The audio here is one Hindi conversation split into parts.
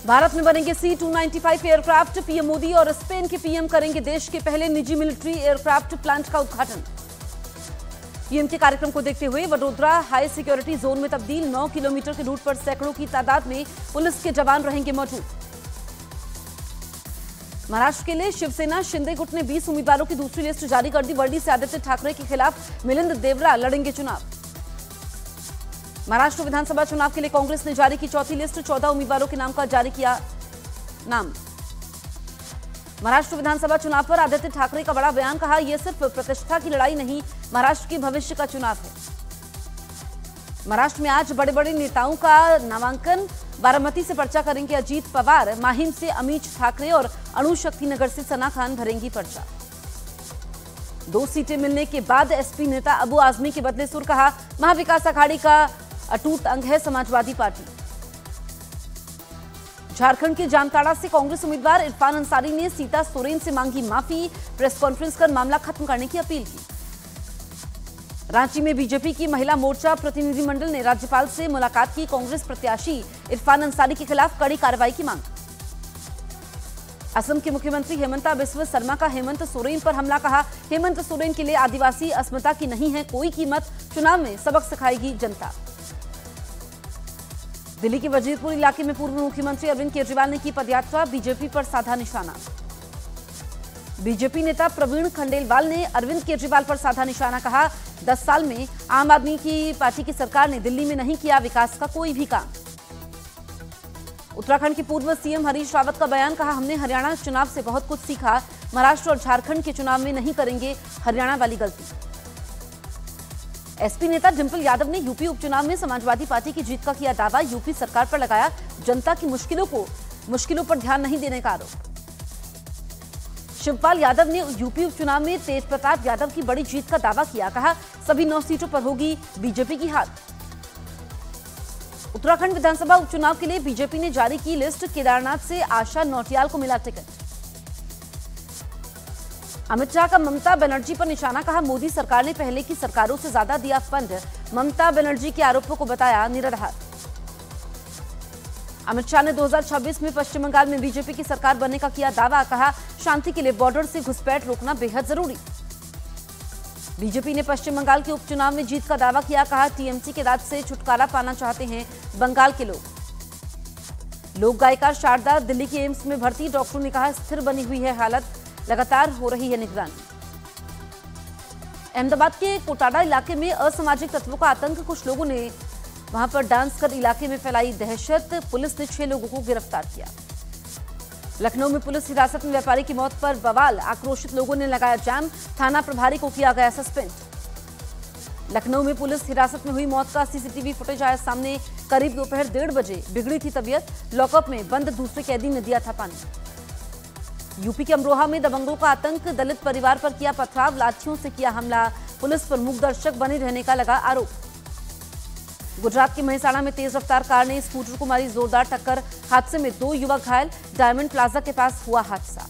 भारत में बनेंगे C-295 एयरक्राफ्ट। पीएम मोदी और स्पेन के पीएम करेंगे देश के पहले निजी मिलिट्री एयरक्राफ्ट प्लांट का उद्घाटन। पीएम के कार्यक्रम को देखते हुए वडोदरा हाई सिक्योरिटी जोन में तब्दील। 9 किलोमीटर के रूट पर सैकड़ों की तादाद में पुलिस के जवान रहेंगे मौजूद। महाराष्ट्र के लिए शिवसेना शिंदे गुट ने 20 उम्मीदवारों की दूसरी लिस्ट जारी कर दी। वर्डी से आदित्य ठाकरे के खिलाफ मिलिंद देवरा लड़ेंगे चुनाव। महाराष्ट्र विधानसभा चुनाव के लिए कांग्रेस ने जारी की चौथी लिस्ट। 14 उम्मीदवारों के नाम का जारी किया नाम। महाराष्ट्र विधानसभा चुनाव पर आदित्य ठाकरे का बड़ा बयान। कहा, यह सिर्फ प्रतिष्ठा की लड़ाई नहीं, महाराष्ट्र के भविष्य का चुनाव है। महाराष्ट्र में आज बड़े बड़े नेताओं का नामांकन। बारामती से पर्चा करेंगे अजीत पवार। माहिम से अमीश ठाकरे और अणुशक्ति नगर से सना खान भरेंगी पर्चा। 2 सीटें मिलने के बाद एसपी नेता अबू आजमी के बदले सुर। कहा, महाविकास अघाड़ी का अटूट अंग है समाजवादी पार्टी। झारखंड के जामताड़ा से कांग्रेस उम्मीदवार इरफान अंसारी ने सीता सोरेन से मांगी माफी। प्रेस कॉन्फ्रेंस कर मामला खत्म करने की अपील की। रांची में बीजेपी की महिला मोर्चा प्रतिनिधिमंडल ने राज्यपाल से मुलाकात की। कांग्रेस प्रत्याशी इरफान अंसारी के खिलाफ कड़ी कार्रवाई की मांग। असम के मुख्यमंत्री हेमंता बिस्व शर्मा का हेमंत सोरेन पर हमला। कहा, हेमंत सोरेन के लिए आदिवासी अस्मिता की नहीं है कोई कीमत। चुनाव में सबक सिखाएगी जनता। दिल्ली के वजीरपुर इलाके में पूर्व मुख्यमंत्री अरविंद केजरीवाल ने की पदयात्रा। बीजेपी पर साधा निशाना। बीजेपी नेता प्रवीण खंडेलवाल ने अरविंद केजरीवाल पर साधा निशाना। कहा, 10 साल में आम आदमी की पार्टी की सरकार ने दिल्ली में नहीं किया विकास का कोई भी काम। उत्तराखंड के पूर्व सीएम हरीश रावत का बयान। कहा, हमने हरियाणा चुनाव से बहुत कुछ सीखा। महाराष्ट्र और झारखंड के चुनाव में नहीं करेंगे हरियाणा वाली गलती। एसपी नेता डिंपल यादव ने यूपी उपचुनाव में समाजवादी पार्टी की जीत का किया दावा। यूपी सरकार पर लगाया जनता की मुश्किलों पर ध्यान नहीं देने का आरोप। शिवपाल यादव ने यूपी उपचुनाव में तेज प्रताप यादव की बड़ी जीत का दावा किया। कहा, सभी 9 सीटों पर होगी बीजेपी की हार। उत्तराखंड विधानसभा उपचुनाव के लिए बीजेपी ने जारी की लिस्ट। केदारनाथ से आशा नौटियाल को मिला टिकट। अमित शाह का ममता बनर्जी पर निशाना। कहा, मोदी सरकार ने पहले की सरकारों से ज्यादा दिया फंड। ममता बनर्जी के आरोपों को बताया निराधार। अमित शाह ने 2026 में पश्चिम बंगाल में बीजेपी की सरकार बनने का किया दावा। कहा, शांति के लिए बॉर्डर से घुसपैठ रोकना बेहद जरूरी। बीजेपी ने पश्चिम बंगाल के उपचुनाव में जीत का दावा किया। कहा, टीएमसी के राज से छुटकारा पाना चाहते हैं बंगाल के लोक गायिका शारदा दिल्ली के एम्स में भर्ती। डॉक्टरों ने कहा, स्थिर बनी हुई है हालत, लगातार हो रही है निगरानी। अहमदाबाद के कोटाडा इलाके में असामाजिक तत्वों का आतंक। कुछ लोगों ने वहां पर डांस कर इलाके में फैलाई दहशत। पुलिस ने 6 लोगों को गिरफ्तार किया। लखनऊ में पुलिस हिरासत में व्यापारी की मौत पर बवाल। आक्रोशित लोगों ने लगाया जाम। थाना प्रभारी को किया गया सस्पेंड। लखनऊ में पुलिस हिरासत में हुई मौत का सीसीटीवी फुटेज आया सामने। करीब दोपहर 1:30 बजे बिगड़ी थी तबीयत। लॉकअप में बंद दूसरे कैदी ने दिया था पानी। यूपी के अमरोहा में दबंगों का आतंक। दलित परिवार पर किया पथराव, लाठियों से किया हमला। पुलिस पर मूक दर्शक बने रहने का लगा आरोप। गुजरात के मेहसाणा में तेज रफ्तार कार ने स्कूटर को मारी जोरदार टक्कर। हादसे में 2 युवक घायल। डायमंड प्लाजा के पास हुआ हादसा।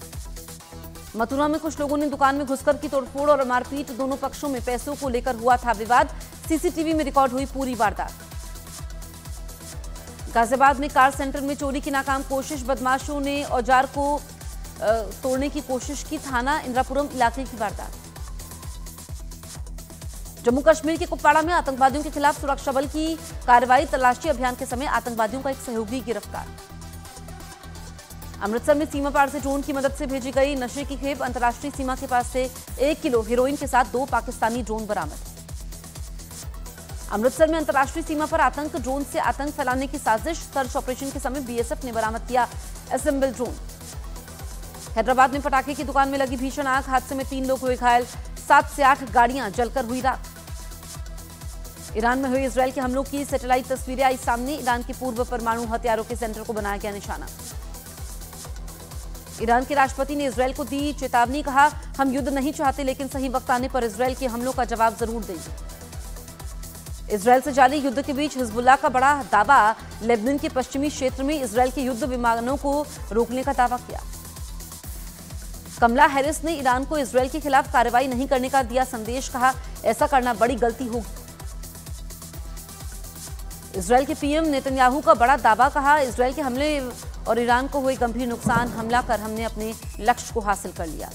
मथुरा में कुछ लोगों ने दुकान में घुसकर की तोड़फोड़ और मारपीट। दोनों पक्षों में पैसों को लेकर हुआ था विवाद। सीसीटीवी में रिकॉर्ड हुई पूरी वारदात। गाजियाबाद में कार सेंटर में चोरी की नाकाम कोशिश। बदमाशों ने औजार को तोड़ने की कोशिश की। थाना इंद्रापुरम इलाके की वारदात। जम्मू कश्मीर के कुपवाड़ा में आतंकवादियों के खिलाफ सुरक्षा बल की कार्रवाई। तलाशी अभियान के समय आतंकवादियों का एक सहयोगी गिरफ्तार। अमृतसर में सीमा पार से ड्रोन की मदद से भेजी गई नशे की खेप। अंतर्राष्ट्रीय सीमा के पास से 1 किलो हेरोइन के साथ 2 पाकिस्तानी ड्रोन बरामद। अमृतसर में अंतर्राष्ट्रीय सीमा पर आतंक। ड्रोन से आतंक फैलाने की साजिश। सर्च ऑपरेशन के समय बीएसएफ ने बरामद किया असेंबल ड्रोन। हैदराबाद में पटाखे की दुकान में लगी भीषण आग। हादसे में 3 लोग हुए घायल। 7 से 8 गाड़ियां जलकर हुई राख। ईरान में हुए इजरायल के हमलों की सैटेलाइट तस्वीरें आई सामने। ईरान के पूर्व परमाणु हथियारों के सेंटर को बनाया गया निशाना। ईरान के राष्ट्रपति ने इजरायल को दी चेतावनी। कहा, हम युद्ध नहीं चाहते लेकिन सही वक्त आने पर इजरायल के हमलों का जवाब जरूर देंगे। इजरायल से जारी युद्ध के बीच हिजबुल्लाह का बड़ा दावा। लेबनान के पश्चिमी क्षेत्र में इजरायल के युद्ध विमानों को रोकने का दावा किया। कमला हैरिस ने ईरान को इजरायल के खिलाफ कार्रवाई नहीं करने का दिया संदेश। कहा, ऐसा करना बड़ी गलती होगी। इजरायल के पीएम नेतन्याहू का बड़ा दावा। कहा, इजरायल के हमले और ईरान को हुए गंभीर नुकसान, हमला कर हमने अपने लक्ष्य को हासिल कर लिया।